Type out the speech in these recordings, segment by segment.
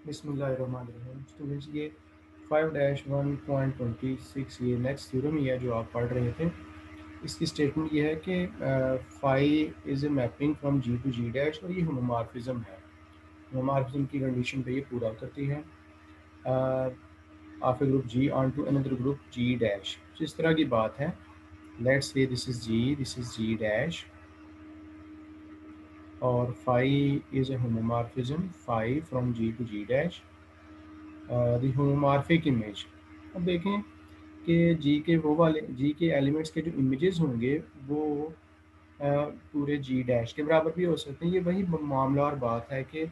बिस्मिल्लाहिर्रहमानिर्रहीम। स्टूडेंट्स, ये 5-1.26 ये नेक्स्ट थ्योरम ही है जो आप पढ़ रहे थे। इसकी स्टेटमेंट ये है कि phi is a mapping from G to G dash, और ये होमोमॉर्फिज्म है। होमोमॉर्फिज्म की कंडीशन पे ये पूरा उतरती है। Of a group G onto another group G dash, इस तरह की बात है। Let's say this is G dash, और phi is a homomorphism phi from G to G dash, the homomorphic image. अब देखें कि जी के वो वाले जी के एलिमेंट्स के जो इमेजेस होंगे वो पूरे जी डैश के बराबर भी हो सकते हैं। ये वही मामला और बात है कि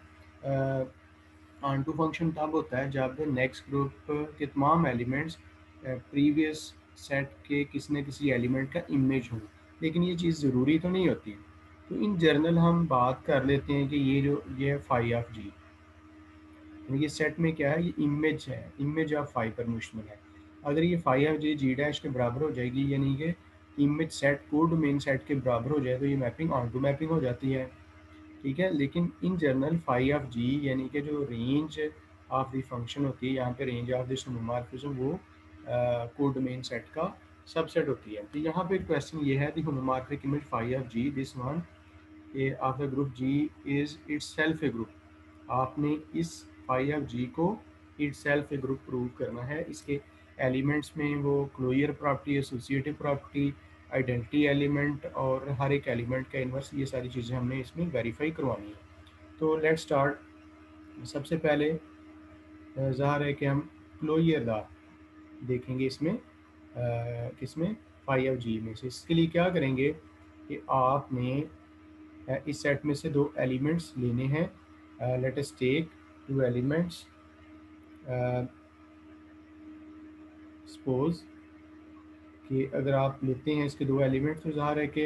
ऑन टू फंक्शन तब होता है जब नेक्स्ट ग्रुप के तमाम एलिमेंट्स प्रीवियस सेट के किसी न किसी एलिमेंट का इमेज हो, लेकिन ये चीज़ ज़रूरी तो नहीं होती। तो इन जनरल हम बात कर लेते हैं कि ये है फाई ऑफ जी, ये सेट में क्या है, ये इमेज है, इमेज ऑफ फाई पर मुश्तमिल है। अगर ये phi of G G dash के बराबर हो जाएगी, यानी कि इमेज सेट को डोमेन सेट के बराबर हो जाए, तो ये मैपिंग ऑन टू मैपिंग हो जाती है। ठीक है, लेकिन in general phi of G यानी कि जो रेंज ऑफ द फंक्शन होती है, यहाँ पे रेंज ऑफ दिस होमोमॉर्फिज्म वो को डोमेन सेट का सबसेट होती है। तो यहाँ पे क्वेश्चन ये है, the homomorphic image phi of G this one of the group G is itself a group. आपने इस फाई ऑफ जी को इटसेल्फ ए ग्रुप प्रूव करना है। इसके एलिमेंट्स में वो closure property, associative property, identity element और हर एक एलिमेंट का इन्वर्स, ये सारी चीज़ें हमने इसमें वेरीफाई करवानी है। तो लेट्स स्टार्ट। सबसे पहले ज़ाहिर है कि हम क्लोजर दा देखेंगे इसमें, किसमें, फाई ऑफ जी में से। इसके लिए क्या करेंगे कि आपने इस सेट में से दो एलिमेंट्स लेने हैं। Let us take two elements. Suppose कि अगर आप लेते हैं इसके दो एलिमेंट्स, तो ज़ाहिर है कि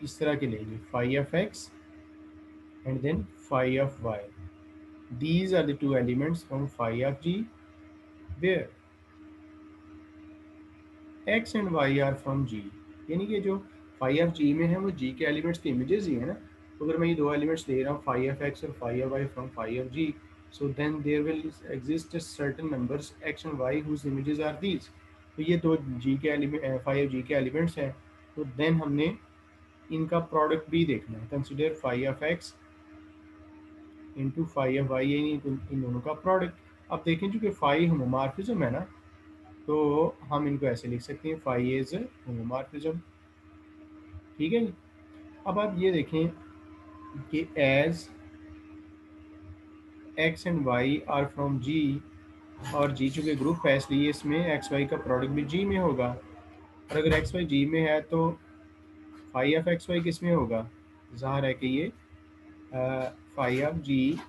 इस तरह के लेंगे, phi of x and then phi of y. These are the two elements from phi of g where x and y are from g। यानी कि जो phi of g में है वो g के एलिमेंट्स के इमेजेस ही है ना। तो अगर मैं ये दो एलिमेंट्स ले रहा हूँ, phi of x और phi of y from phi of g, so then there will exist certain numbers x and y whose images are these। तो ये दो g के एलिमेंट phi of g के एलिमेंट्स हैं। तो देन हमने इनका प्रोडक्ट भी देखना है। Consider phi of x into phi of y, यानी इन दोनों का प्रोडक्ट। अब देखें चूँकि फाई होमोमॉर्फिज्म है ना, तो हम इनको ऐसे लिख सकते हैं, फाई इज होमोमॉर्फिज्म। ठीक है। अब आप ये देखें कि as x and y are from G, और जी चूँकि ग्रुप है इसलिए इसमें एक्स वाई का प्रोडक्ट भी जी में होगा। और अगर एक्स वाई जी में है तो फाई ऑफ एक्स वाई किस में होगा, ज़ाहिर है कि ये फाई ऑफ जी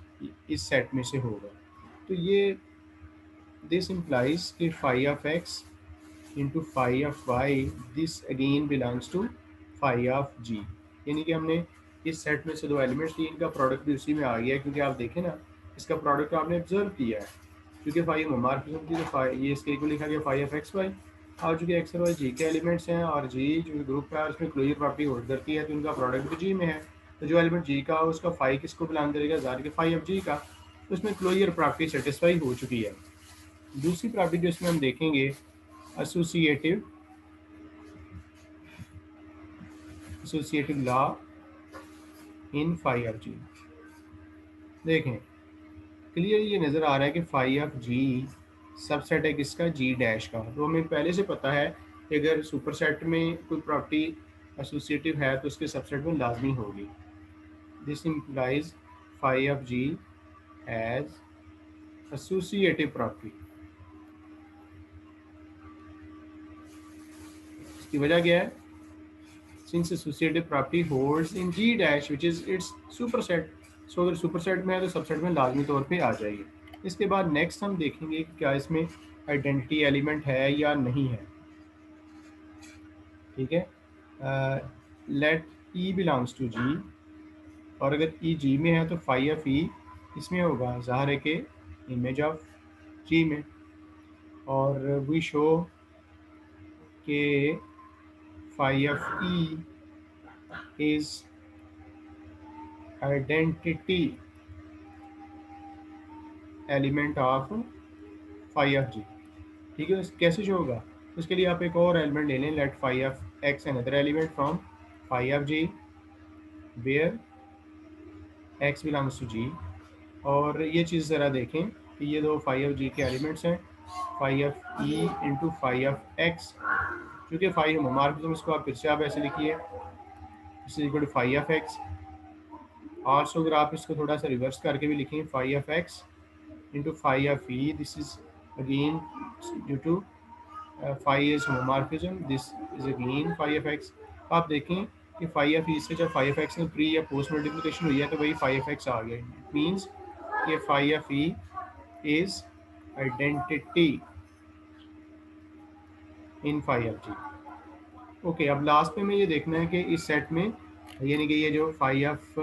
इस सेट में से होगा। तो ये दिस इम्प्लाइज कि phi of x into phi of y, this again belongs to phi of G. यानी कि हमने इस सेट में से दो एलिमेंट्स लिए, इनका प्रोडक्ट भी उसी में आ गया है, क्योंकि आप देखें ना इसका प्रोडक्ट आपने ऑब्जर्व किया है। क्योंकि फाई होमोमॉर्फिज्म थी तो फाई ये इसके को लिखा गया फाई ऑफ एक्स वाई। और चूँकि एक्स और वाई जी के एलिमेंट्स हैं और जी जो ग्रुप है उसमें क्लोजर प्रॉपर्टी होल्ड करती है, तो इनका प्रोडक्ट भी जी में है। तो जो एलिमेंट जी का हो उसका फाई किसको बिलोंग करेगा, ज़ाहिर के फाई ऑफ जी का। तो उसमें क्लोजर प्रॉपर्टी सेटिस्फाई हो चुकी है। दूसरी प्रॉपर्टी जो इसमें हम देखेंगे, associative associative law in phi of G. देखें क्लियर ये नज़र आ रहा है कि फाई ऑफ जी सबसेट है किसका, जी डैश का। तो हमें पहले से पता है कि अगर सुपर सेट में कोई प्रॉपर्टी एसोसिएटिव है तो उसके सबसेट में लाजमी होगी। This implies phi of G has associative property. इसकी वजह क्या है, since associative property holds in G dash which is its superset. So अगर सुपर सेट में है तो सबसेट में लाजमी तौर पे आ जाएगी। इसके बाद नेक्स्ट हम देखेंगे कि क्या इसमें आइडेंटिटी एलिमेंट है या नहीं है। ठीक है, late E belongs to G, और अगर ई जी में है तो फाई ऑफ ई इसमें होगा, ज़ाहिर है कि इमेज ऑफ जी में। और वी शो के phi of e is identity element of phi of G. ठीक है, कैसे शो होगा? उसके लिए आप एक और एलिमेंट ले लें, let phi of x another element from phi of G where x belongs to G. और ये चीज़ ज़रा देखें कि ये दो फाई ऑफ जी के एलिमेंट्स हैं, phi of e into phi of x. क्योंकि फाई होमोमॉर्फिज्म, इसको आप फिर से आप ऐसे लिखिए, this is equal to phi of x. Also अगर आप इसको थोड़ा सा रिवर्स करके भी लिखें, phi of x into phi of e, this is again due to phi is homomorphism, this is again phi of x. आप देखें कि फाई ऑफ ई से जब फाई ऑफ एक्स में प्री या पोस्ट मल्टीप्लिकेशन हुई है तो वही फाई ऑफ एक्स आ गया। इट मीन्स कि phi of e is identity in phi of G. Okay, अब लास्ट में हमें ये देखना है कि इस सेट में, यानी कि ये जो फाई ऑफ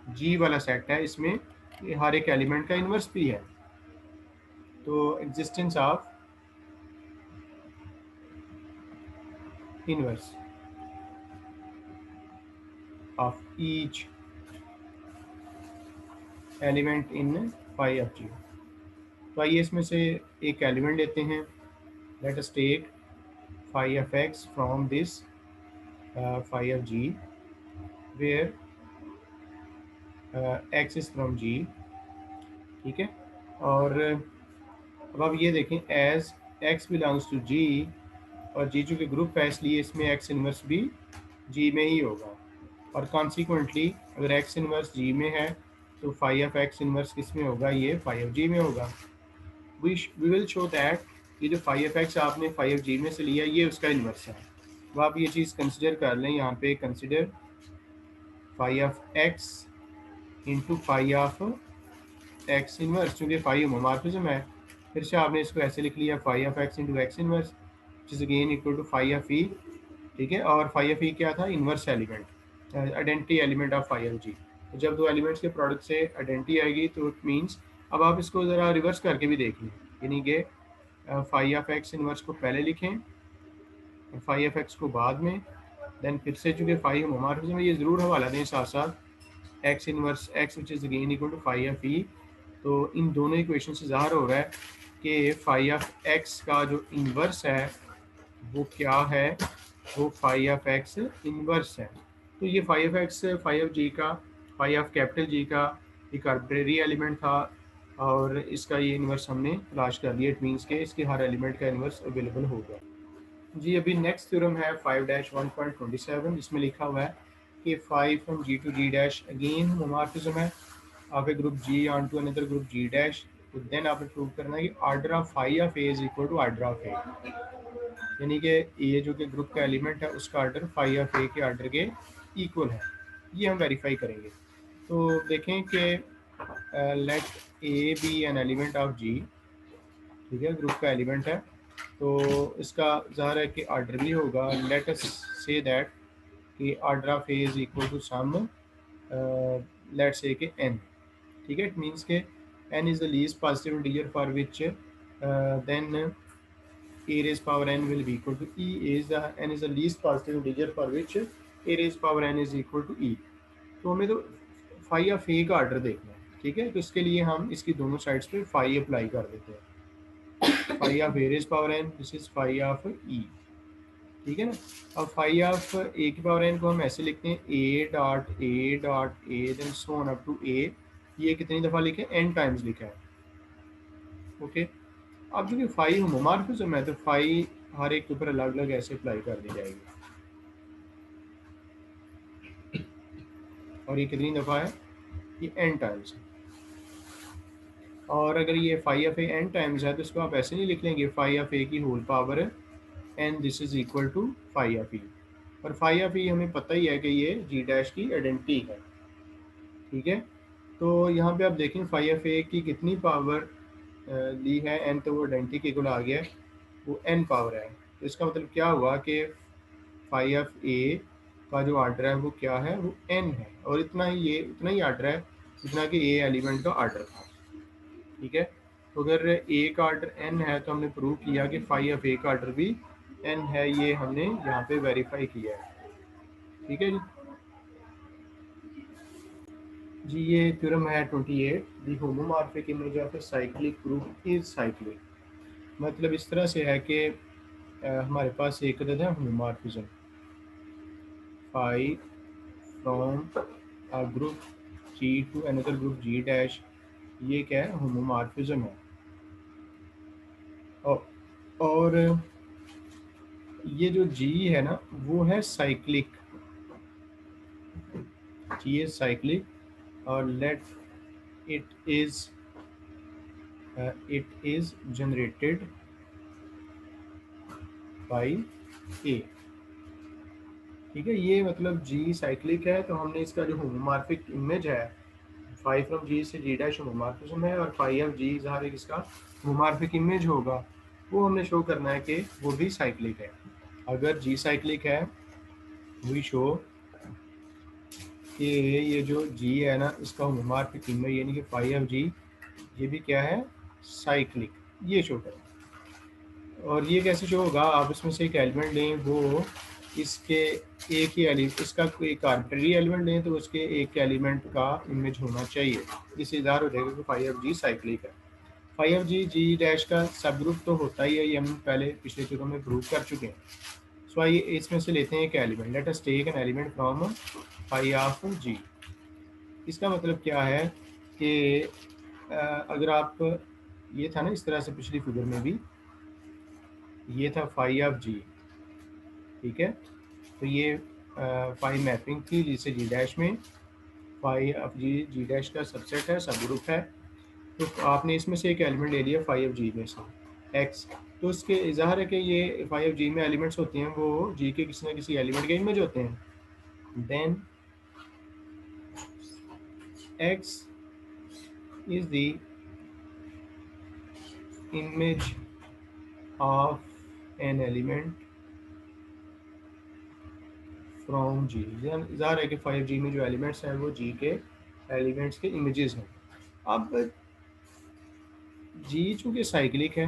जी वाला सेट है, इसमें ये हर एक एलिमेंट का इन्वर्स भी है। तो existence of inverse of each element in phi of G. तो आइए इसमें से एक एलिमेंट लेते हैं, let us take phi of x from this phi of G where x is from G. ठीक है, और अब आप ये देखें, as x belongs to G, और जी चूँकि ग्रुप है इसलिए इसमें एक्स इन्वर्स भी जी में ही होगा। और कॉन्सिक्वेंटली अगर एक्स इन्वर्स जी में है तो फाई ऑफ एक्स इन्वर्स किस में होगा? ये फाई ऑफ जी में होगा। वी विल शो दैट ये जो फाई ऑफ एक्स आपने फाई ऑफ जी में से लिया, ये उसका इन्वर्स है। तो आप ये चीज़ कंसिडर कर लें, यहाँ पे consider phi of x into phi of x inverse, चूँकि फाई होमोमॉर्फिज्म है, फिर से आपने इसको ऐसे लिख लिया, phi of x into x inverse which is again equal to phi of e. ठीक है, और फाई ऑफ ई क्या था? Inverse element, identity element of phi of G. तो जब दो एलिमेंट्स के प्रोडक्ट से आइडेंटिटी आएगी तो इट मीन्स, अब आप इसको ज़रा रिवर्स करके भी देख लें, यानी कि फाई ऑफ एक्स इन्वर्स को पहले लिखें और फाई ऑफ एक्स को बाद में, देन फिर से चूँकि फाई होमोमॉर्फिज्म में ये ज़रूर हवाला दें साथ साथ x inverse x which is again equal to phi of e. तो इन दोनों इक्वेशन से ज़ाहिर हो रहा है कि फाई ऑफ एक्स का जो इन्वर्स है वो क्या है? वो फाई ऑफ एक्स इन्वर्स है। तो ये phi of x phi of G का, फाई ऑफ कैपिटल जी का एक आर्बिट्रेरी एलिमेंट था, और इसका ये इन्वर्स हमने तलाश कर लिया। इट मीन्स के इसके हर एलिमेंट का इन्वर्स अवेलेबल होगा। जी, अभी नेक्स्ट थ्योरम है 5-1.27, जिसमें लिखा हुआ है कि phi from G to G dash again homomorphism है of a group G onto another group G dash. तो देन आपने प्रूव करना है कि order of phi of a is equal to order of a, यानी कि ये जो कि ग्रुप का एलिमेंट है उसका ऑर्डर फाई ऑफ ए के ऑर्डर के इक्वल है। ये हम वेरीफाई करेंगे। तो देखें कि let a be an element of G. ठीक है, ग्रुप का एलिमेंट है तो इसका ज़ाहिर है कि ऑर्डर भी होगा। लेट अस से दैट कि order of a is equal to some, let's say कि एन। ठीक है, इट मीन्स के n is the least positive integer for which then a raised power n will be equal to e is the n is the least positive integer for which a raised power n is equal to e। तो हमें तो phi of a का order देखना है। ठीक है, तो इसके लिए हम इसकी दोनों साइड्स पे फाई अप्लाई कर देते हैं। Phi of a raise power n, this is phi of e. ठीक है ना, अब फाई ऑफ ए की पावर n को हम ऐसे लिखते हैं, a dot a then so on up to a. ये कितनी दफ़ा लिखे? n टाइम्स लिखा है। ओके, अब जो कि फाई होमोमॉर्फिज्म है तो फाई हर एक के ऊपर अलग अलग ऐसे अप्लाई कर दी जाएगी। और ये कितनी दफ़ा है? ये n टाइम्स है। और अगर ये phi of a n times है तो इसको आप ऐसे नहीं लिख लेंगे, फाई ऑफ ए की whole power n this is equal to phi of e. और फाई ऑफ ई हमें पता ही है कि ये जी डैश की आइडेंटिटी है। ठीक है, तो यहाँ पे आप देखें फाई ऑफ ए की कितनी पावर ली है n, तो वो आइडेंटिटी के इक्वल आ गया है, वो n पावर है। तो इसका मतलब क्या हुआ कि फाई ऑफ ए का जो आर्डर है वो क्या है? वो n है, और इतना ही आर्डर है जितना कि ए एलिमेंट का आर्डर था। ठीक है, तो अगर ए का आर्डर n है तो हमने प्रूव किया कि फाई ऑफ ए का आर्डर भी n है। ये हमने यहाँ पे वेरीफाई किया है। ठीक है जी। जी ये थ्योरम है 28, the homomorphic image of a cyclic group is cyclic. मतलब इस तरह से है कि हमारे पास एक अदद है homomorphism phi from a group G to another group G dash, ये क्या है, होमोमॉर्फिज्म है। और, और ये जो जी है ना वो है साइक्लिक, जी इज साइक्लिक। और let it is generated by a. ठीक है, ये मतलब जी साइक्लिक है, तो हमने इसका जो होमोमॉर्फिक इमेज है फाइव फ्रॉम जी से जी डैश होमोमॉर्फिज्म है, और फाइव ऑफ जी ज़ाहिर है किसका होमोमॉर्फिक इमेज होगा, वो हमने शो करना है कि वो भी साइक्लिक है। अगर जी साइक्लिक है वी शो कि ये जो जी है ना इसका होमोमॉर्फिक इमेज यानी कि फाइव ऑफ जी ये भी क्या है, साइक्लिक, ये शो करना। और ये कैसे शो होगा, आप इसमें से एक एलिमेंट लें, वो इसके एक ही एलिमेंट, इसका कोई एक आर्बिट्ररी एलिमेंट लें तो उसके एक एलिमेंट का इमेज होना चाहिए, इससे इज़हार हो जाएगा कि फाइव ऑफ जी साइक्लिक है। Phi of G G dash का सब ग्रुप तो होता ही है, ये हम पहले पिछले चीज़ों में प्रूव कर चुके हैं। सो आइए इसमें से लेते हैं एक element, let us take an element from phi of G. इसका मतलब क्या है कि अगर आप, ये था ना इस तरह से पिछली फिगर में भी, ये था फाइव ऑफ जी, ठीक है, तो ये फाइव मैपिंग थी जिसे जी डैश में phi of G G dash का सबसेट है, सब ग्रुप है। तो आपने इसमें से एक एलिमेंट ले लिया फाइव जी में से एक्स, तो उसके इज़हार है कि ये फाइव जी में एलिमेंट्स होते हैं वो जी के किसी ना किसी एलिमेंट के इमेज होते हैं। Then x is the image of an element from G. ज़ाहिर है कि फाइव जी में जो एलिमेंट्स हैं वो जी के एलिमेंट्स के इमेजेस हैं। अब जी चूँकि साइक्लिक है,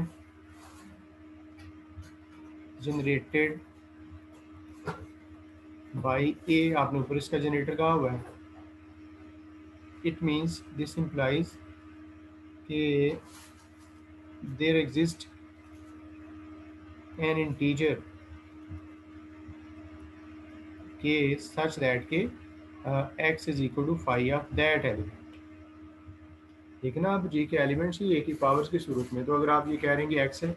जनरेटेड बाई ए, आपने ऊपर इसका जनरेटर कहा हुआ है, इट मीन्स दिस इम्प्लाइज कि there exist an integer k such that k x is equal to phi of that element. ठीक है ना, अब जी के एलिमेंट्स ही एक ही पावर्स के स्वरूप में, तो अगर आप ये कह रहे हैं कि एक्स है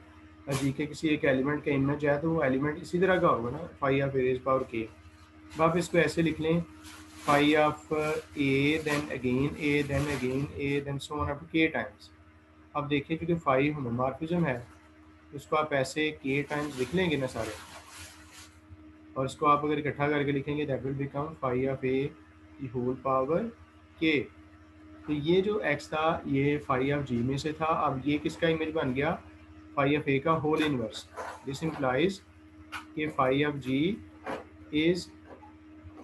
जी के किसी एक एलिमेंट का इमेज है तो वो एलिमेंट इसी तरह का होगा ना, phi of a raise power k. अब आप इसको ऐसे लिख लें, phi of a then again a then so on up to k times. अब देखिए क्योंकि फाइव होमोमॉर्फिज्म है तो उसको आप ऐसे के टाइम्स लिख लेंगे ना सारे, और इसको आप अगर इकट्ठा करके लिखेंगे that will become phi of a की होल पावर के। तो ये जो एक्स था ये फाइव ऑफ जी में से था, अब ये किसका इमेज बन गया, फाइव ऑफ ए का होल इनवर्स। दिस इम्प्लाइज कि phi of G is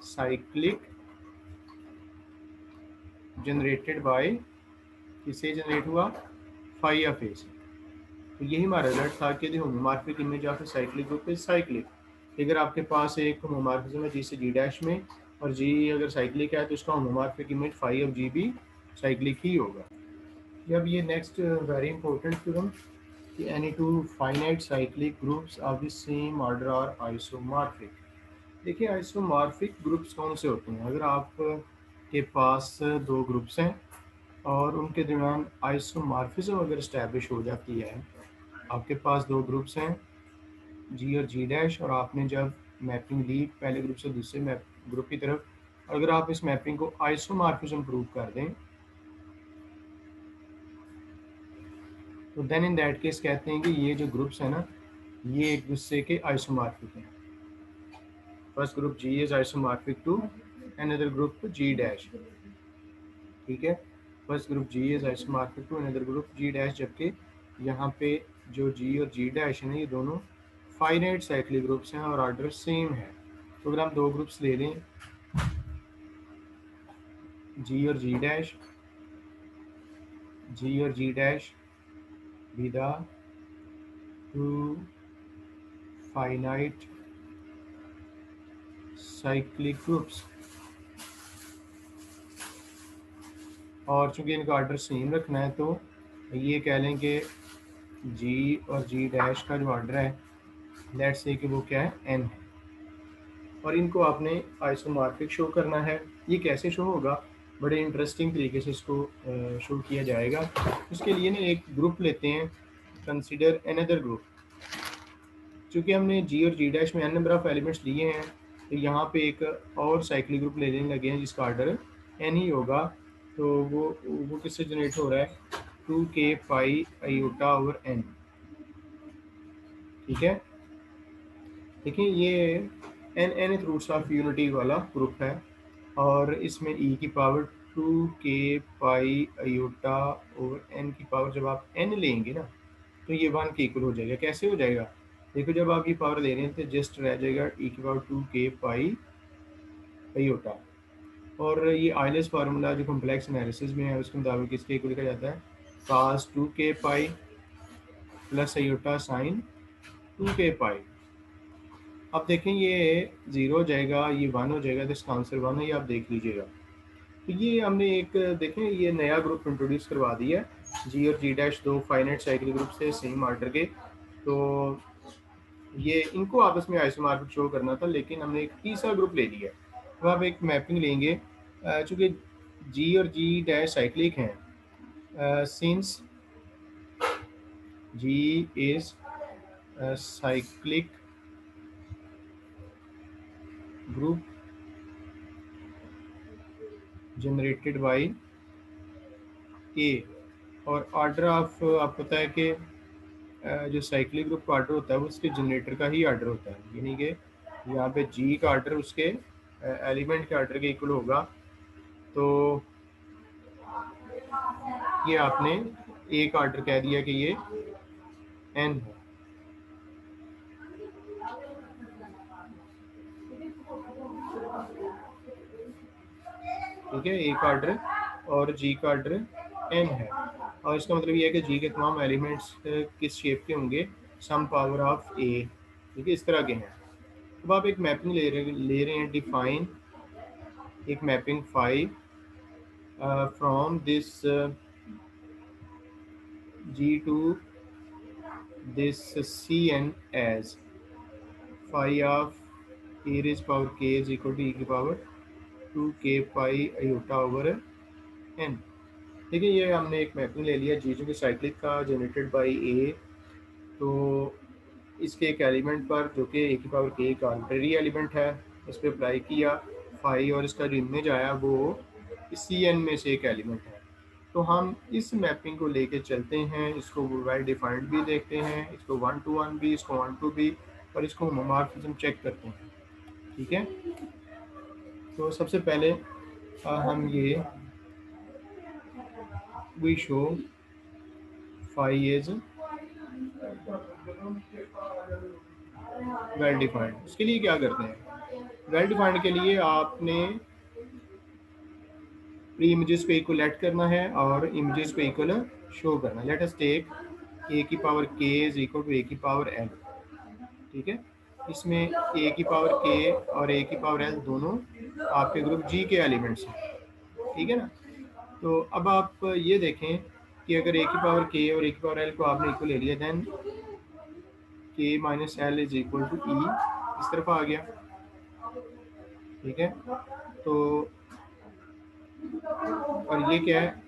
cyclic generated by, किससे जनरेट हुआ, फाइव ऑफ ए से। तो यही हमारा रिजल्ट था कि the homomorphic image of a cyclic group is cyclic. अगर आपके पास एक होमोमॉर्फिज्म है जी से जी डैश में, और जी अगर साइक्लिक है तो इसका homomorphic image phi of G भी साइक्लिक ही होगा। अब ये नेक्स्ट वेरी इंपॉर्टेंट थ्योरम कि any two finite cyclic groups of the same order are isomorphic. देखिए आइसोमॉर्फिक ग्रुप्स कौन से होते हैं, अगर आप के पास दो ग्रुप्स हैं और उनके दरमियान आइसोमॉर्फिज्म अगर इस्टेब्लिश हो जाती है, आपके पास दो ग्रुप्स हैं जी और जी डैश, और आपने जब मैपिंग ली पहले ग्रुप से दूसरे मैप ग्रुप की तरफ, अगर आप इस मैपिंग को आइसोमॉर्फिज्म प्रूव कर दें तो देन इन दैट केस कहते हैं कि ये जो ग्रुप्स हैं ना ये एक दूसरे के आइसोमॉर्फिक हैं। First group G is isomorphic to another group G dash, ठीक है, first group G is isomorphic to another group G dash, जबकि यहाँ पे जो जी और जी डैश है ना ये दोनों फाइनाइट साइक्लिक ग्रुप्स हैं और ऑर्डर सेम है। तो अगर हम दो ग्रुप्स ले लें जी और G dash be the two finite cyclic groups, और चूँकि इनका ऑर्डर सेम रखना है तो ये कह लें कि जी और जी डैश का जो ऑर्डर है लेट्स से कि वो क्या है एन है, और इनको आपने आइसोमॉर्फिक शो करना है। ये कैसे शो होगा, बड़े इंटरेस्टिंग तरीके से इसको शो किया जाएगा। उसके लिए ना एक ग्रुप लेते हैं, कंसिडर अनदर ग्रुप। चूँकि हमने जी और जी डैश में एन नंबर ऑफ एलिमेंट्स लिए हैं, तो यहाँ पे एक और साइक्लिक ग्रुप लेने लगे हैं जिसका ऑर्डर एन ही होगा। तो वो किससे जनरेट हो रहा है, 2k pi iota over N. ठीक है, देखिए ये n n roots of unity वाला ग्रुप है, और इसमें ई की power 2k pi iota over n की पावर जब आप एन लेंगे ना तो ये 1 के इक्वल हो जाएगा। कैसे हो जाएगा, देखो जब आप ये पावर ले रहे हैं तो जस्ट रह जाएगा ई की पावर 2k पाई आयोटा, और ये आइलेस फार्मूला जो कॉम्प्लेक्स एनालिसिस में है उसके मुताबिक इसके इक्वल लिखा जाता है cos 2k pi plus iota sine 2k पाई। अब देखें ये 0 हो जाएगा, ये 1 हो जाएगा, तो इसका आंसर 1 है, ये आप देख लीजिएगा। तो ये हमने एक देखें ये नया ग्रुप इंट्रोड्यूस करवा दिया है, जी और जी डैश दो फाइनाइट साइकिल ग्रुप से सेम ऑर्डर के। तो ये इनको आपस में आइसोमॉर्फिक शो करना था, लेकिन हमने एक तीसरा ग्रुप ले लिया। तो आप एक मैपिंग लेंगे, चूँकि जी और जी डैश साइक्लिक हैं, since G is cyclic group generated by a, और ऑर्डर ऑफ आपको पता है कि जो साइक्लिक ग्रुप का ऑर्डर होता है वो उसके जनरेटर का ही ऑर्डर होता है, यानी कि यहाँ पे जी का ऑर्डर उसके एलिमेंट के ऑर्डर के इक्वल होगा। तो ये आपने एक ऑर्डर कह दिया कि ये एन है। ठीक है, एक ऑर्डर और जी का ऑर्डर एन है, और इसका मतलब ये है कि जी के तमाम एलिमेंट्स किस शेप के होंगे, सम पावर ऑफ ए। ठीक है, इस तरह के हैं। अब आप एक मैपिंग ले रहे हैं, डिफाइन एक mapping phi from this G to this C n as phi of a raise power k is equal to e की power 2k pi iota over n. देखिए ये हमने एक मैपिंग ले लिया जी जो कि साइक्लिक का जनरेटेड बाई ए। तो इसके एक एलिमेंट पर जो कि ए की पावर के एक आर्बिट्रेरी एलिमेंट है उस पर अप्लाई किया फाई, और इसका जो इमेज आया वो सी एन में से एक एलिमेंट है। तो हम इस मैपिंग को लेके चलते हैं, इसको वेल डिफाइंड भी देखते हैं, इसको 1 to 1 भी, इसको 1 to भी, और इसको होमोमॉर्फिज्म चेक करते हैं। ठीक है, तो सबसे पहले हम ये we show phi is well defined. उसके लिए क्या करते हैं, वेल डिफाइंड के लिए आपने प्री इमेजेस को इक्वल ऐड करना है और इमेजेस को इक्वल शो करना है। लेट अस टेक ए की power k is equal to ए की पावर एल। ठीक है, इसमें ए की पावर के और ए की पावर एल दोनों आपके ग्रुप जी के एलिमेंट्स हैं। ठीक है ना, तो अब आप ये देखें कि अगर ए की पावर के और ए की पावर एल को आपने इक्वल ले लिया, then k minus l is equal to e, इस तरफ आ गया। ठीक है, तो और ये क्या है,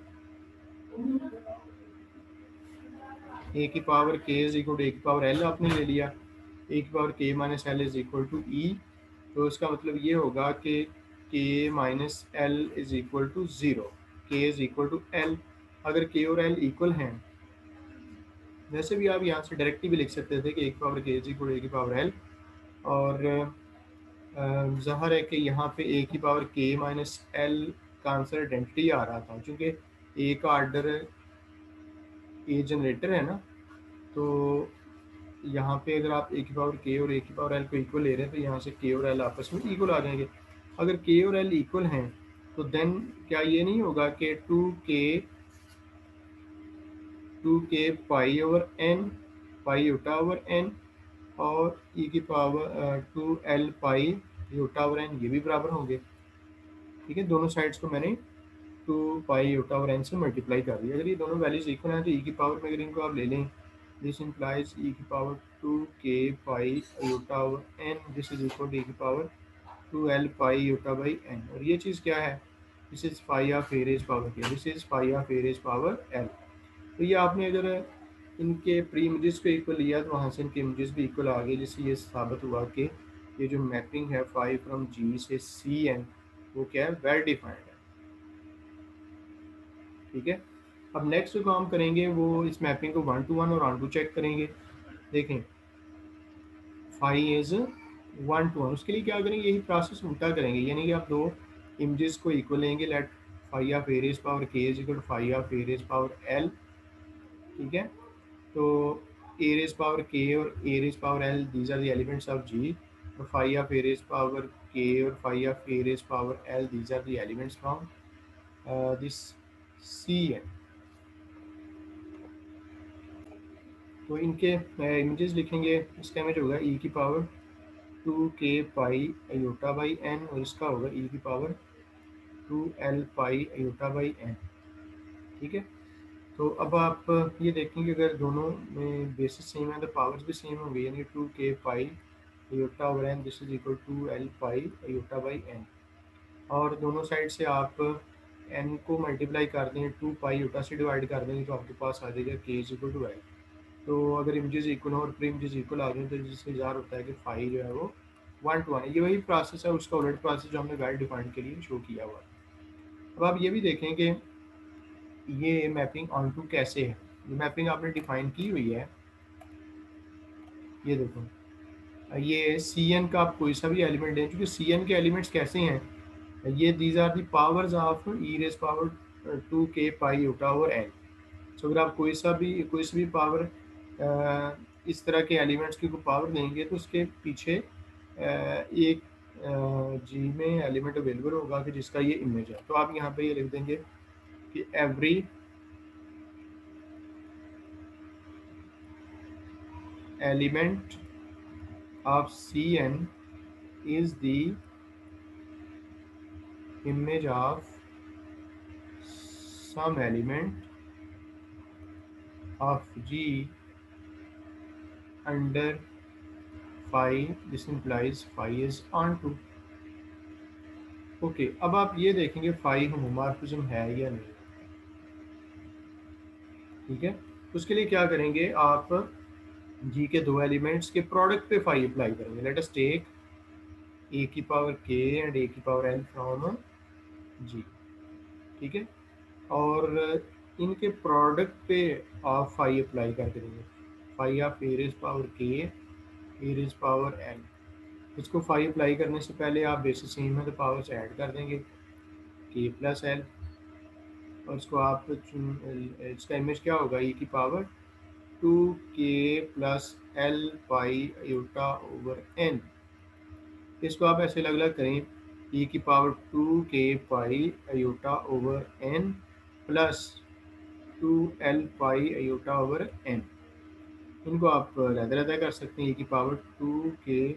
ए की power k is equal to ए की पावर एल आपने ले लिया, ए की power k minus l is equal to e. तो इसका मतलब ये होगा कि k minus l is equal to zero, k is equal to l. अगर के और एल इक्वल हैं, वैसे भी आप यहाँ से डायरेक्टली भी लिख सकते थे कि ए की power k is equal to ए की पावर एल, और ज़ाहिर है कि यहाँ पे ए की पावर के माइनस एल का आंसर आइडेंटिटी आ रहा था, क्योंकि ए का ऑर्डर ए जनरेटर है ना। तो यहाँ पे अगर आप ए की पावर के और ए की पावर एल को इक्वल ले रहे हैं तो यहाँ से के और एल आपस में इक्वल आ जाएंगे। अगर के और एल इक्वल हैं तो देन क्या ये नहीं होगा कि 2k पाई ओवर एन, पाई यूटा ओवर एन, और ई की power 2l pi iota over N, ये भी बराबर होंगे। ठीक है, दोनों साइड्स को मैंने पाई यूटा ओवर एन से मल्टीप्लाई कर दिया। अगर ये दोनों वैल्यूज इक्वल हैं तो ई की पावर में अगर इनको आप ले लें, दिस इंप्लाइज ई की power 2k pi iota over n, this is equal to e की power 2l pi iota by n. और ये चीज़ क्या है, this is phi of a raise power k, this is phi of a raise power l. तो ये आपने अगर इनके प्री इमेजेस को इक्वल लिया तो वहाँ से इनके इमेजेस भी इक्वल आ गए, जिससे ये साबित हुआ कि ये जो मैपिंग है फाई फ्रॉम जी से सी एन वो क्या है, वेल डिफाइंड है। ठीक है, अब नेक्स्ट जो काम करेंगे वो इस मैपिंग को 1 to 1 और ऑन टू चेक करेंगे। देखें फाई इज 1 to 1, उसके लिए क्या करेंगे, यही प्रोसेस उल्टा करेंगे, यानी कि आप दो इमेजेस को इक्वल लेंगे, let phi of a raise power k is equal to phi of a raise power l. ठीक है, तो ए रेज पावर के और a raise power l these are the elements of G, और phi of a raise power k और phi of a raise power l these are the elements from this C n. तो इनके images लिखेंगे, इसका image होगा e की power 2k pi iota by n, और इसका होगा ई की power 2l pi iota by n. ठीक है, तो अब आप ये देखेंगे अगर दोनों में बेसिस सेम है तो पावर्स भी सेम होंगे, यानी 2k pi iota over n this is equal to l pi iota by n. और दोनों साइड से आप n को मल्टीप्लाई कर दें, 2 पाई अयोटा से डिवाइड कर देंगे तो आपके पास आ जाएगा k is equal to l। तो अगर इमेजेस इक्वल हो और प्री इमेजेस इक्वल आ जाए तो जिससे ज़ाहिर होता है कि फाई जो है वो 1 to 1 है। ये वही प्रोसेस है, उसका उलट प्रोसेस जो हमने वेल डिफाइंड के लिए शो किया हुआ है। अब आप ये भी देखें कि ये मैपिंग ऑन टू कैसे है। ये मैपिंग आपने डिफाइन की हुई है, ये देखो, ये सी एन का आप कोई सा भी एलिमेंट दें, क्योंकि सी एन के एलिमेंट्स कैसे हैं, ये these are the powers of e raise power 2k pi iota over n. So अगर आप कोई सा भी पावर इस तरह के एलिमेंट्स की कोई पावर देंगे तो उसके पीछे एक जी में एलिमेंट अवेलेबल होगा कि जिसका ये इमेज है। तो आप यहाँ पे ये लिख देंगे कि every element of C n is the image of some element of G under phi, this implies phi is onto। Okay, अब आप ये देखेंगे फाई होमोमॉर्फिज्म है या नहीं। ठीक है, उसके लिए क्या करेंगे, आप जी के दो एलिमेंट्स के प्रोडक्ट पे फाई अप्लाई करेंगे। लेट अस टेक ए की पावर के एंड ए की पावर एन फ्रॉम जी। ठीक है, और इनके प्रोडक्ट पे आप फाई अप्लाई करके देंगे, phi of a raise power k a raise power n. इसको फाई अप्लाई करने से पहले आप बेसिस सेम है तो पावर्स ऐड कर देंगे के प्लस एल, और इसको आप इसका इमेज क्या होगा, ई की power 2k plus l pi iota over n. इसको आप ऐसे अलग अलग करें, ई की power 2k pi iota over n plus 2l pi iota over n. इनको आप अलग कर सकते हैं, ई की power 2k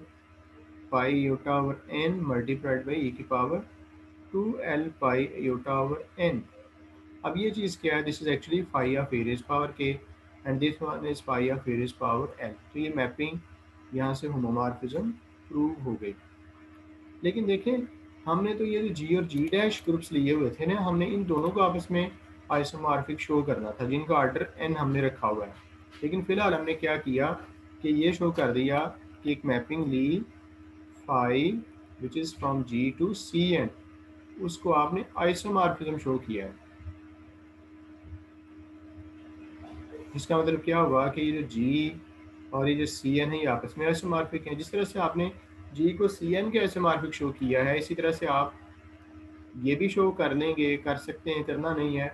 pi iota over n multiplied by e की power 2l pi iota over n. अब ये चीज़ क्या है, this is actually phi of a raise power k and this one is phi of a raise power l. तो ये mapping यहाँ से होमोमॉर्फिज्म प्रूव हो गई। लेकिन देखें, हमने तो ये जी और जी डैश ग्रुप्स लिए हुए थे ना, हमने इन दोनों को आपस में आइसोमॉर्फिक शो करना था जिनका ऑर्डर एन हमने रखा हुआ है। लेकिन फिलहाल हमने क्या किया कि ये शो कर दिया कि एक मैपिंग ली phi which is from G to C n, उसको आपने आइसोमॉर्फिज्म शो किया है। इसका मतलब क्या हुआ कि ये जो जी और ये जो सी एन है ये आपस में आइसोमॉर्फिक हैं। जिस तरह से आपने जी को सी एन के आइसोमॉर्फिक शो किया है, इसी तरह से आप ये भी शो कर लेंगे, कर सकते हैं, करना नहीं है,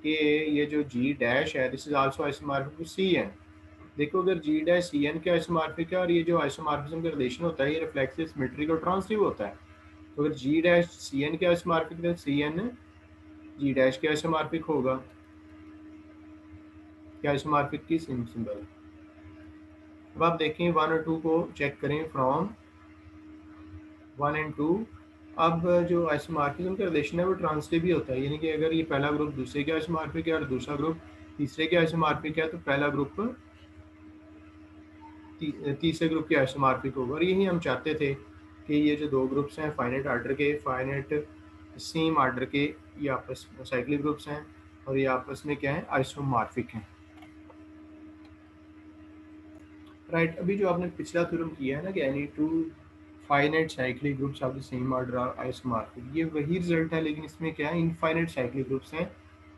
कि ये जो जी डैश है this is also isomorphic to C n. देखो, अगर जी डैश सी एन के आइसोमॉर्फिक है और ये जो आइसोमॉर्फिज्म का रिलेशन होता है ये रिफ्लेक्सिव, सिमेट्रिक और ट्रांसिटिव होता है। तो अगर जी डैश सी एन के आइसोमॉर्फिक है तो सी एन जी डैश के आइसोमॉर्फिक होगा। क्या आइसोमॉर्फिक की सिंबल। अब आप देखें 1 और 2 को चेक करें, फ्रॉम 1 and 2 अब जो आइसोमॉर्फिज्म का रिलेशन है वो ट्रांसिटिव भी होता है, यानी कि अगर ये पहला ग्रुप दूसरे के आइसोमॉर्फिक है और दूसरा ग्रुप तीसरे के आइसोमॉर्फिक है तो पहला ग्रुप तीसरे ग्रुप के आइसोमॉर्फिक होगा। और यही हम चाहते थे कि ये जो दो ग्रुप्स हैं फाइनाइट आर्डर के, फाइनाइट सेम आर्डर के, ये आपस में साइक्लिक ग्रुप्स हैं और ये आपस में क्या है, आइसोमॉर्फिक हैं। राइट, अभी जो आपने पिछला थ्योरम किया है ना कि any two finite cyclic groups of the same order are isomorphic, ये वही रिजल्ट है, लेकिन इसमें क्या है, इनफाइनाइट साइक्लिक ग्रुप्स हैं।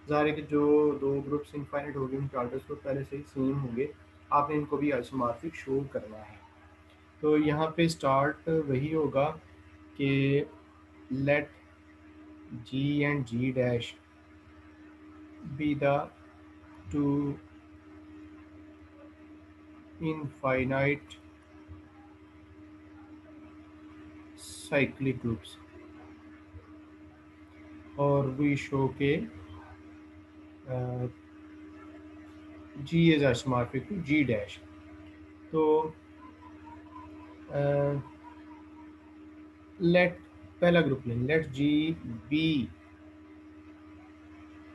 ज़ाहिर है कि जो दो ग्रुप्स इनफाइनाइट होंगे उनके ऑर्डर्स तो पहले से ही सेम होंगे, आपने इनको भी आइसोमॉर्फिक शो करना है। तो यहाँ पे स्टार्ट वही होगा कि let G and G dash be the two infinite cyclic groups और वी शो के G is isomorphic to G dash. तो लेट पहला ग्रुप लें, let G be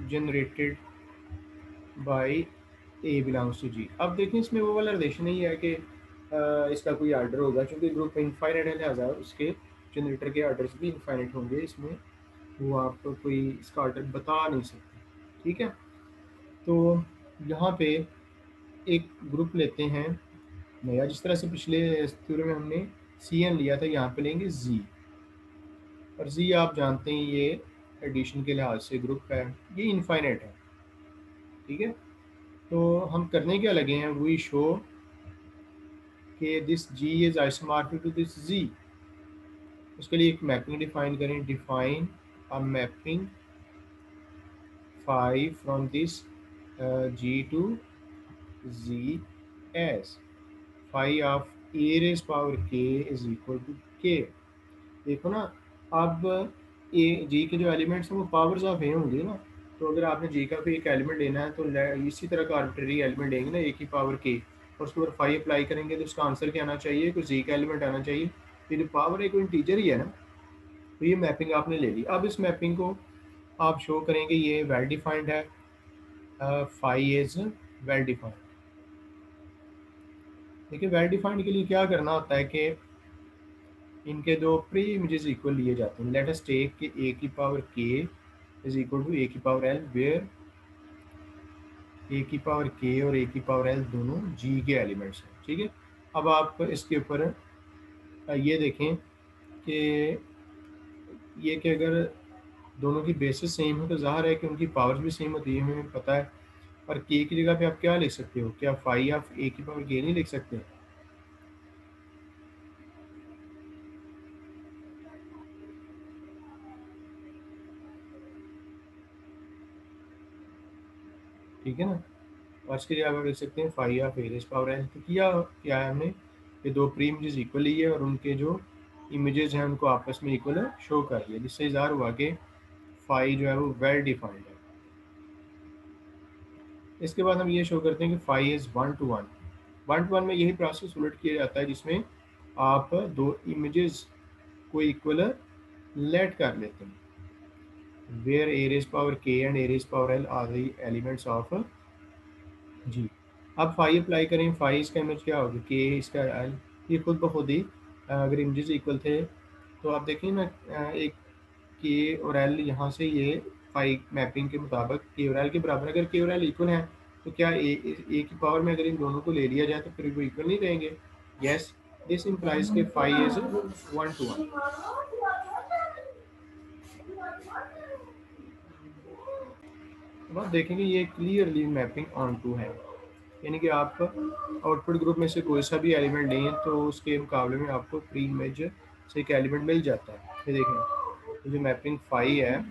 generated by a belongs to G. अब देखें इसमें वो वाला रिलेशन नहीं है कि इसका कोई आर्डर होगा, क्योंकि ग्रुप इनफाइनाइट है लिहाजा उसके जनरेटर के आर्डर्स भी इनफाइनाइट होंगे, इसमें वो आप कोई इसका ऑर्डर बता नहीं सकते। ठीक है, तो यहाँ पे एक ग्रुप लेते हैं नया, जिस तरह से पिछले थ्योरम में हमने सी एन लिया था, यहाँ पे लेंगे जी, और जी आप जानते हैं ये एडिशन के लिहाज से ग्रुप है, ये इनफाइनाइट है। ठीक है, तो हम करने क्या लगे हैं, वी शो कि this G is isomorphic to this G. उसके लिए एक मैपिंग डिफाइन करें, define a mapping phi from this G to G as phi of a raise power k is equal to k. देखो ना, अब ए जी के जो एलिमेंट्स हैं वो पावर्स ऑफ ए होंगे ना, तो अगर आपने जी का कोई एक एलिमेंट लेना है तो इसी तरह का आर्बिट्रेरी एलिमेंट लेंगे ना, ए की पावर के, और उसके ऊपर फाइव अप्लाई करेंगे तो उसका आंसर क्या आना चाहिए, कुछ जी का एलिमेंट आना चाहिए। ये जो पावर है कोई इंटीजर ही है ना, तो ये मैपिंग आपने ले ली। अब इस मैपिंग को आप शो करेंगे ये वेल डिफाइंड है, फाइव इज वेल डिफाइंड। देखिए वेल डिफाइंड के लिए क्या करना होता है कि इनके दो प्री इमेजेस इक्वल लिए जाते हैं। लेट अस टेक कि ए की power k is equal to ए की पावर एल, वेयर ए की पावर के और ए की पावर एल दोनों जी के एलिमेंट्स हैं। ठीक है, अब आप इसके ऊपर ये देखें कि ये कि अगर दोनों की बेसिस सेम है तो ज़ाहिर है कि उनकी पावर्स भी सेम होती है, हमें पता है। और के की जगह पे आप क्या लिख सकते हो, क्या फाइव ऑफ ए की पावर के नहीं लिख सकते? ठीक है ना, और इसके लिए आप लिख सकते हैं phi of a raise power n. तो किया क्या है हमने, ये दो प्री इमेजेस इक्वल ली है और उनके जो इमेजेस हैं उनको आपस में इक्वल शो कर दिया, जिससे इज़हार हुआ कि फाइव जो है वो वेल डिफाइंड है। इसके बाद हम ये शो करते हैं कि five is one two one. One two one में यही प्रोसेस उलट किया जाता है, जिसमें आप दो इमेजेस को इक्वल लेट कर लेते हैं, where a raise power k and a raise power l are the elements of G. अब फाइव अप्लाई करें, फाइव इसका इमेज क्या होगा, के इसका एल, ये खुद ब खुद ही अगर इमेजेस इक्वल थे तो आप देखें ना, एक के और एल यहाँ से ये फाइव मैपिंग के मुताबिक के और एल के बराबर, अगर के और एल इक्वल हैं तो क्या ए की पावर में अगर इन दोनों को ले लिया जाए तो फिर वो इक्वल नहीं रहेंगे? यस, दिस इम्प्लाइज के five is one two one. अब आप देखेंगे ये क्लियरली मैपिंग ऑन टू है, यानी कि आप आउटपुट ग्रुप में से कोई सा भी एलिमेंट लें तो उसके मुकाबले में आपको प्री इमेज से एक एलिमेंट मिल जाता है। ये देखें, ये जो मैपिंग फाइव है,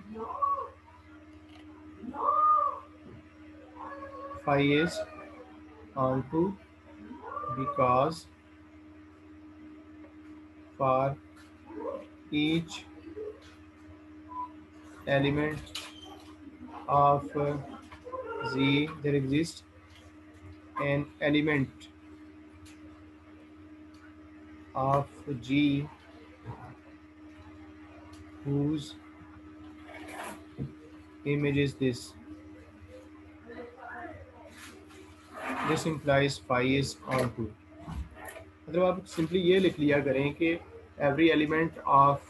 phi is onto because for each element of Z there exists an element of G whose image is this implies phi is onto। मतलब आप सिंपली ये लिख लिया करें कि every element of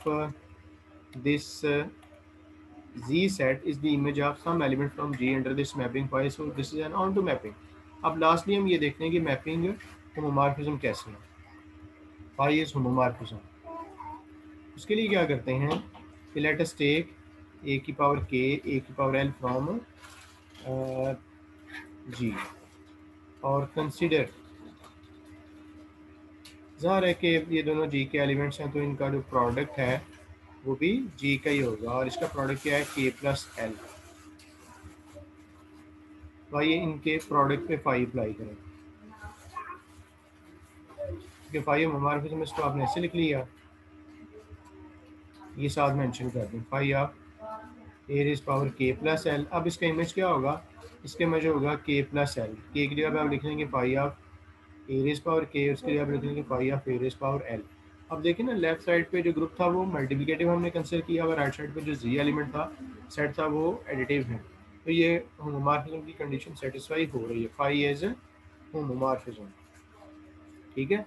this Z set is the image of some element from G under this mapping phi, so this is an onto mapping। अब lastly हम ये देखते हैं कि मैपिंग होमोमॉर्फिज्म कैसे है। phi is homomorphism। उसके लिए क्या करते हैं कि लेट अस टेक a की पावर k a की पावर l फ्रॉम G और कंसिडर, ज़ाहिर है कि ये दोनों G के एलिमेंट्स हैं तो इनका जो प्रोडक्ट है वो भी G का ही होगा और इसका प्रोडक्ट क्या है k प्लस l। तो आइए इनके प्रोडक्ट पे फाई अप्लाई करें कि फाई होमोमॉर्फिज्म में इसको आपने ऐसे लिख लिया, ये साथ मेंशन कर दें phi of a raise power k plus l। अब इसका इमेज क्या होगा, इसका इमेज होगा k प्लस l। k की जगह पे आप लिख लेंगे phi of a raise power k, उसके लिए आप लिख लेंगे phi of a raise power l। अब देखिए ना लेफ्ट साइड पे जो ग्रुप था वो मल्टीप्लिकेटिव हमने कंसिडर किया और राइट साइड पे जो जी एलिमेंट था सेट था वो एडिटिव है। तो ये होमोमॉर्फिज्म की कंडीशन सेटिस्फाई हो रही है, फाई एज होमोमॉर्फिज्म। ठीक है,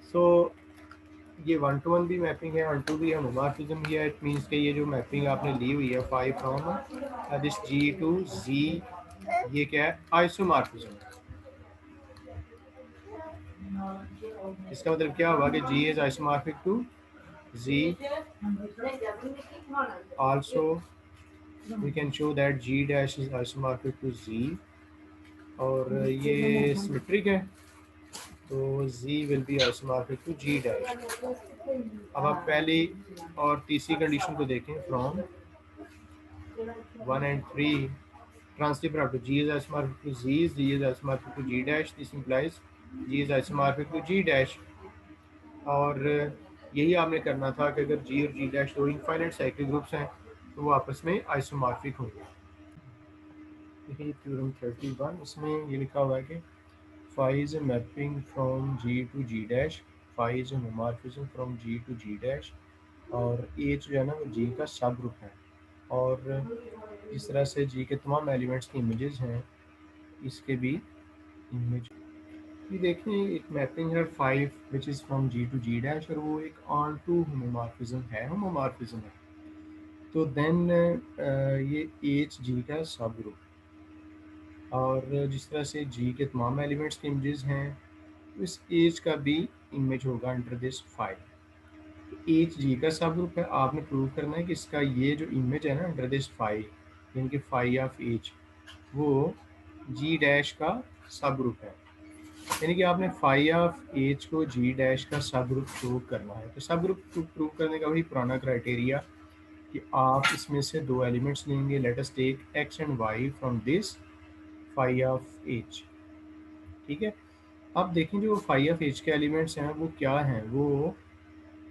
सो ये 1 to 1 भी मैपिंग है, 1 to भी होमोमॉर्फिज्म ही है। इट मींस कि ये जो मैपिंग आपने ली हुई है phi from this G to Z, ये क्या है आइसोमॉर्फिज्म। इसका मतलब क्या हुआ कि G is isomorphic to Z, also we can show that G dash is isomorphic to Z और ये सिमेट्रिक है तो Z will be isomorphic to G dash। अब आप पहली और तीसरी कंडीशन को देखें from 1 and 3 transitive property, G is isomorphic to Z, Z is isomorphic to G dash, this implies G is isomorphic to G dash। और यही आपने करना था कि अगर G और G dash दो इनफाइनाइट साइक्लिक ग्रुप्स हैं तो वो आपस में आइसोमॉर्फिक होंगे। देखिए थ्योरम 31 इसमें ये लिखा हुआ है कि phi is a mapping from G to G dash, phi is a homomorphism from G to G dash और H जो है ना वो G का सब ग्रुप है और इस तरह से G के तमाम एलिमेंट्स की इमेजेस हैं, इसके भी इमेज। ये देखें एक मैपिंग है 5 विच is from G to G dash और वो एक ऑन टू होमोमॉर्फिज्म है, होमोमॉर्फिज्म है। तो देन ये H G का सब ग्रुप और जिस तरह से G के तमाम एलिमेंट्स के इमेजेस हैं तो इस एज का भी इमेज होगा under this five. H G का सब ग्रुप है, आपने प्रूव करना है कि इसका ये जो इमेज है ना अंडर दिस फाइव यानी कि फाई ऑफ एच वो जी डैश का सब ग्रुप है, यानी कि आपने फाई ऑफ एच को जी डैश का सब ग्रुप प्रूव करना है। तो सब ग्रुप प्रूव करने का वही पुराना क्राइटेरिया कि आप इसमें से दो एलिमेंट्स लेंगे, let us take x and y from this phi of H. ठीक है, अब देखें जो फाई ऑफ एच के एलिमेंट्स हैं वो क्या हैं, वो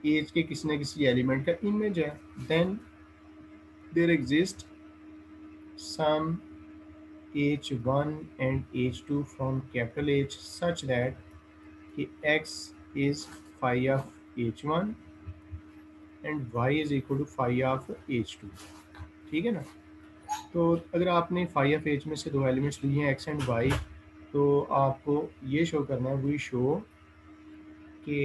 एच के किसी न किसी एलिमेंट का इमेज है। Then there exist some h1 and h2 from capital H such that कि x is phi of h1 and y is equal to phi of h2। ठीक है ना, तो अगर आपने फाई ऑफ एच में से दो एलिमेंट्स लिए हैं एक्स एंड वाई तो आपको ये शो करना है वी शो कि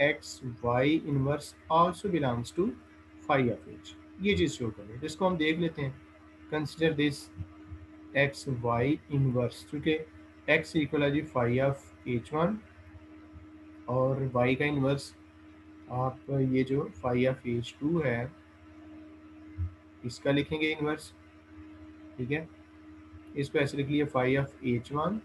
x y inverse also belongs to phi of H, ये चीज़ शो करनी है। जिसको हम देख लेते हैं, consider this x y inverse, चूँकि एक्स इक्वल है G phi of H one और वाई का इनवर्स आप ये जो फाई ऑफ एच टू है इसका लिखेंगे इनवर्स। ठीक है, इसको ऐसे लिख लिया फाई ऑफ एच वन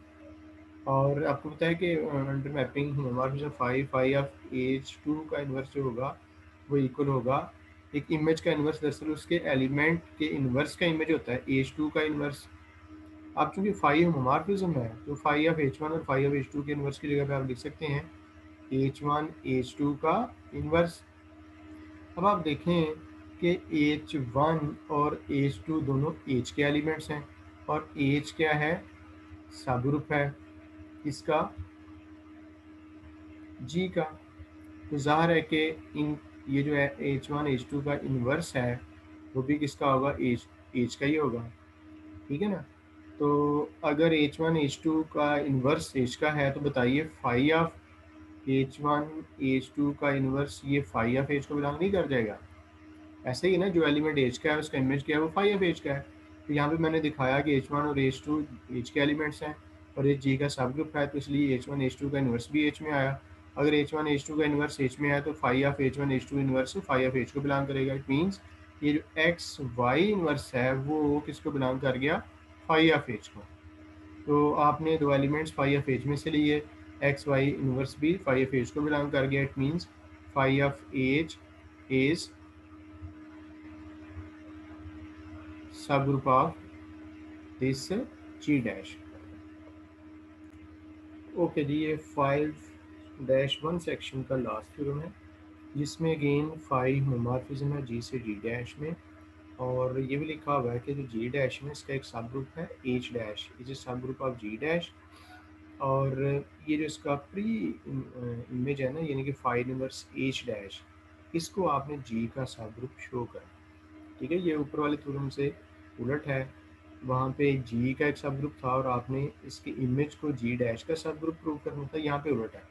और आपको पता है कि अंडर मैपिंग हमारे जो फाई ऑफ एच टू का इन्वर्स जो होगा वो इक्वल होगा एक इमेज का इन्वर्स, दरअसल उसके एलिमेंट के इन्वर्स का इमेज होता है एच टू का इन्वर्स। अब चूँकि फाई होमोमॉर्फिज्म है तो फाई ऑफ एच वन और फाई ऑफ एच टू के इन्वर्स की जगह पे आप लिख सकते हैं एच वन एच टू का इन्वर्स। अब आप देखें कि एच वन और एच टू दोनों एच के एलिमेंट्स हैं और एच क्या है, सब ग्रुप है इसका जी का। तो ज़ाहिर है कि इन ये जो है H1 H2 का इन्वर्स है वो भी किसका होगा, H का ही होगा, ठीक है ना। तो अगर H1 H2 का इन्वर्स H का है तो बताइए फाई ऑफ H1 H2 का इन्वर्स ये फाई ऑफ H को बिलोंग नहीं कर जाएगा। ऐसे ही ना, जो एलिमेंट H का है उसका इमेज क्या है, वो फाई ऑफ H का है। तो यहाँ पे मैंने दिखाया कि H1 और H2 H के एलिमेंट्स हैं और ये G का सब ग्रुप है, तो इसलिए H1 H2 का इन्वर्स भी H में आया। अगर H1 H2 का इन्वर्स H में है तो phi of H1 H2 inverse phi of H को बिलोंग करेगा। इट मीन्स ये जो एक्स वाई इन्वर्स है वो किसको बिलोंग कर गया, फाई ऑफ H को। तो आपने दो एलिमेंट्स फाई ऑफ H में से लिए, एक्स वाई इन्वर्स भी फाई ऑफ H को बिलोंग कर गया। It means phi of H is subgroup of this G dash। Okay जी, ये 5-1 सेक्शन का लास्ट थ्योरम है जिसमें अगेन फाइव होमोमॉर्फिज्म है G से G डैश में, और ये भी लिखा हुआ है कि जो G डैश में इसका एक सब ग्रुप है H डैश, इज ए सब ग्रुप ऑफ G डैश। और ये जो इसका प्री इमेज है ना, यानी कि फाइव इनवर्स H डैश, इसको आपने G का सब ग्रुप शो करना, ठीक है। ये ऊपर वाले थ्योरम से उलट है, वहाँ पे G का एक सब ग्रुप था और आपने इसके इमेज को G डैश का सब ग्रुप प्रूव करना था। यहाँ पे उलट है,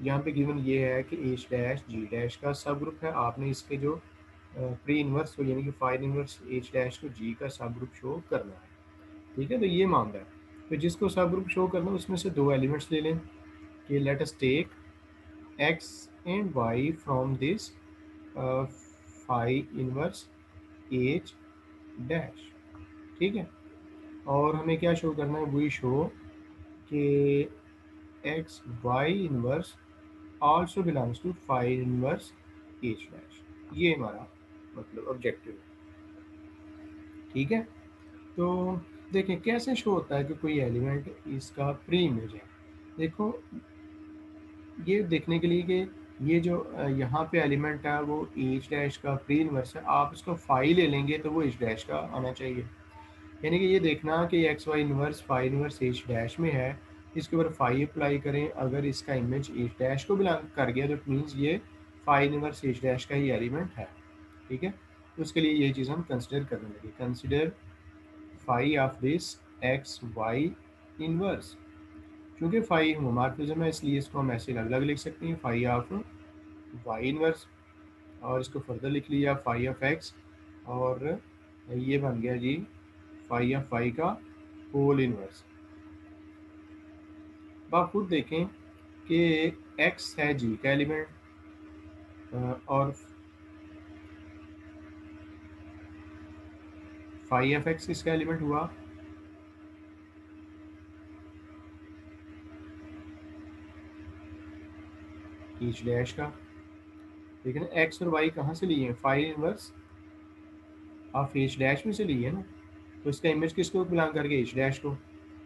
यहाँ पे गिवन ये है कि H डैश G डैश का सब ग्रुप है, आपने इसके जो प्री इनवर्स हो यानी कि फाइव इनवर्स H डैश को G का सब ग्रुप शो करना है, ठीक है। तो ये मामला है। तो जिसको सब ग्रुप शो करना है उसमें से दो एलिमेंट्स ले लें कि let us take X and Y from this phi inverse H dash, ठीक है। और हमें क्या शो करना है, वही शो कि x y inverse also belongs to phi inverse H dash, ये हमारा मतलब ऑब्जेक्टिव है, ठीक है। तो देखें कैसे शो होता है कि कोई एलिमेंट इसका प्री इमेज है। देखो, ये देखने के लिए कि ये जो यहाँ पे एलिमेंट है वो H डैश का प्री इनवर्स है, आप इसको फाइव ले लेंगे तो वो H डैश का आना चाहिए। यानी कि ये देखना कि x y inverse phi inverse H dash में है, इसके ऊपर फाइव अप्लाई करें, अगर इसका इमेज H डैश को बिलोंग कर गया तो इट मीन्स ये फाइव इनवर्स H डैश का ही एलिमेंट है, ठीक है। तो उसके लिए ये चीज़ हम कंसिडर करने लगे, consider phi of this x y inverse. क्योंकि फाइव होमोमॉर्फिज्म है इसलिए इसको हम ऐसे अलग अलग लिख सकते हैं, फाइव ऑफ वाई इनवर्स, और इसको फर्दर लिख लिया फाइव ऑफ एक्स, और ये बन गया जी फाइव ऑफ वाई का होल इनवर्स। अब आप खुद देखें कि x है G का एलिमेंट और फाइव ऑफ एक्स किसका एलिमेंट हुआ, H डैश का। लेकिन x और y कहाँ से लिए हैं, five inverse of H dash में से लिए ना, तो इसका इमेज किसको बिलोंग करके H डैश को।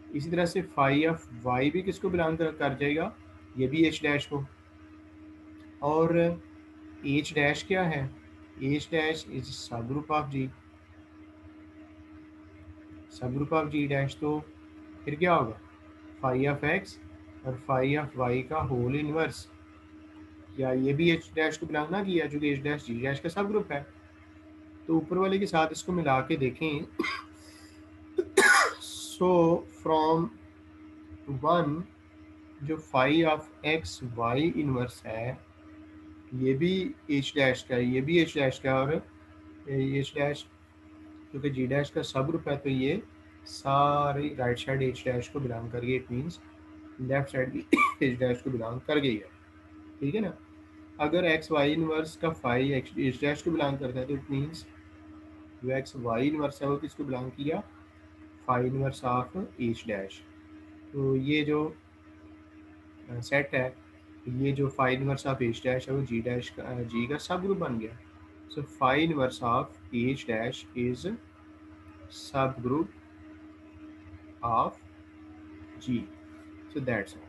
इसी तरह से फाइव ऑफ y भी किसको बिलोंग कर जाएगा, ये भी H डैश को। और H डैश क्या है, H dash is subgroup of G, सब ग्रुप ऑफ G डैश। तो फिर क्या होगा, फाइव ऑफ एक्स और फाइव ऑफ वाई का होल इनवर्स, या ये भी H डैश को बिलोंग ना किया चूंकि H डैश G डैश का सब ग्रुप है। तो ऊपर वाले के साथ इसको मिला के देखें, सो फ्रॉम वन जो phi of x y inverse है ये भी H डैश का है, ये भी H डैश का है, और H डैश क्योंकि G डैश का सब ग्रुप है तो ये सारी राइट साइड H डैश को बिलोंग कर गई। इट मीन्स लेफ्ट साइड भी H डैश को बिलोंग कर गई है, ठीक है ना। अगर एक्स वाई इनवर्स का फाइव H डैश को बिलोंग करता है तो इट मीन्स जो एक्स वाई इनवर्स है वो किसको बिलोंग किया, five inverse of H dash. तो ये जो सेट है, ये जो five inverse of H dash है वो G डैश का G का सब ग्रुप बन गया। So phi inverse of H dash is subgroup of G। So that's all.